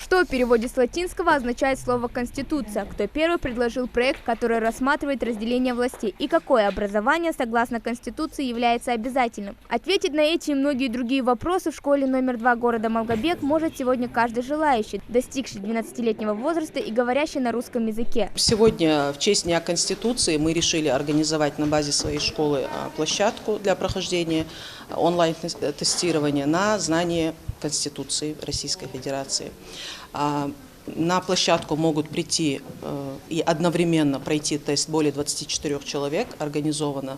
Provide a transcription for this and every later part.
Что в переводе с латинского означает слово «конституция», кто первый предложил проект, который рассматривает разделение властей, и какое образование, согласно Конституции, является обязательным. Ответить на эти и многие другие вопросы в школе номер 2 города Малгобек может сегодня каждый желающий, достигший 12-летнего возраста и говорящий на русском языке. Сегодня в честь Дня Конституции мы решили организовать на базе своей школы площадку для прохождения онлайн-тестирования на знание Конституции Российской Федерации. На площадку могут прийти и одновременно пройти тест более 24 человек. Организована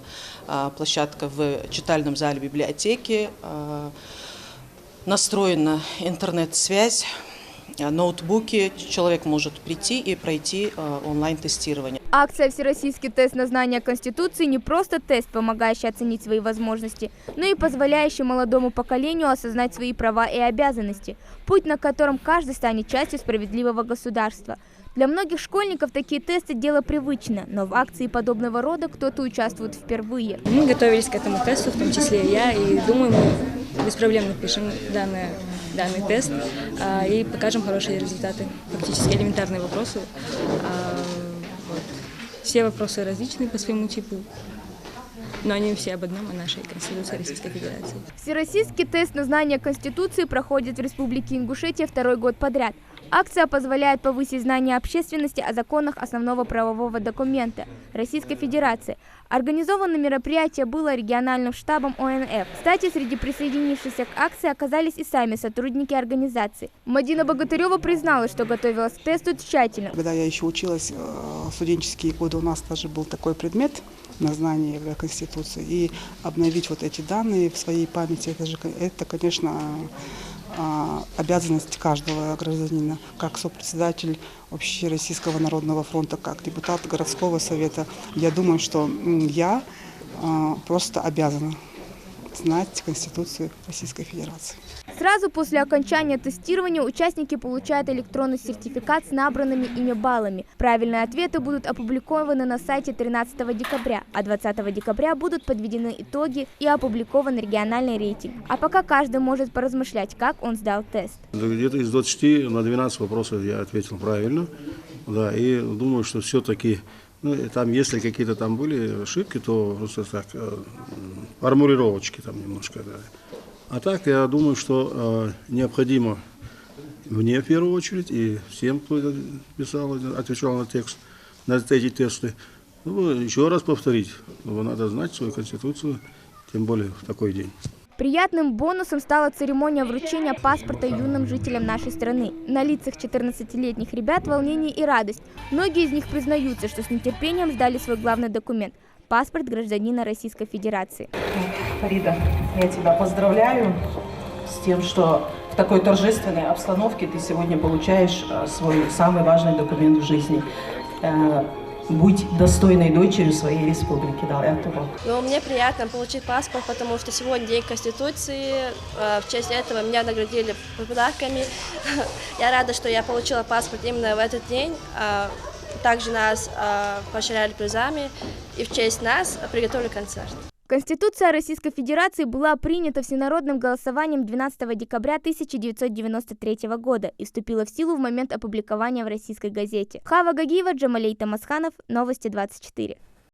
площадка в читальном зале библиотеки, настроена интернет-связь, ноутбуки. Человек может прийти и пройти онлайн-тестирование. Акция «Всероссийский тест на знание Конституции» не просто тест, помогающий оценить свои возможности, но и позволяющий молодому поколению осознать свои права и обязанности, путь на котором каждый станет частью справедливого государства. Для многих школьников такие тесты – дело привычное, но в акции подобного рода кто-то участвует впервые. Мы готовились к этому тесту, в том числе и я, и думаю, мы без проблем напишем данный тест и покажем хорошие результаты. Фактически элементарные вопросы. Все вопросы различные по своему типу, но они все об одном, о нашей Конституции Российской Федерации. Всероссийский тест на знание Конституции проходит в Республике Ингушетия второй год подряд. Акция позволяет повысить знания общественности о законах основного правового документа Российской Федерации. Организовано мероприятие было региональным штабом ОНФ. Кстати, среди присоединившихся к акции оказались и сами сотрудники организации. Мадина Богатырева призналась, что готовилась к тесту тщательно. Когда я еще училась в студенческие годы, у нас даже был такой предмет на знание Конституции. И обновить вот эти данные в своей памяти, это конечно, обязанность каждого гражданина, как сопредседатель Общероссийского народного фронта, как депутат городского совета. Я думаю, что я просто обязана знать Конституцию Российской Федерации. Сразу после окончания тестирования участники получают электронный сертификат с набранными ими баллами. Правильные ответы будут опубликованы на сайте 13 декабря, а 20 декабря будут подведены итоги и опубликован региональный рейтинг. А пока каждый может поразмышлять, как он сдал тест. Где-то из 20 на 12 вопросов я ответил правильно. Да, и думаю, что все-таки, там, если какие-то там были ошибки, то просто так, формулировочки там немножко, да. А так, я думаю, что необходимо мне в первую очередь и всем, кто писал, отвечал на текст, на эти тесты, еще раз повторить, надо знать свою Конституцию, тем более в такой день. Приятным бонусом стала церемония вручения паспорта юным жителям нашей страны. На лицах 14-летних ребят волнение и радость. Многие из них признаются, что с нетерпением ждали свой главный документ – паспорт гражданина Российской Федерации. Фарида, я тебя поздравляю с тем, что в такой торжественной обстановке ты сегодня получаешь свой самый важный документ в жизни. Будь достойной дочерью своей республики. Но мне приятно получить паспорт, потому что сегодня День Конституции. В честь этого меня наградили подарками. Я рада, что я получила паспорт именно в этот день. Также нас поощряли призами и в честь нас приготовили концерт. Конституция Российской Федерации была принята всенародным голосованием 12 декабря 1993 года и вступила в силу в момент опубликования в российской газете. Хава Гагиева, Джамалей Тамасханов, Новости 24.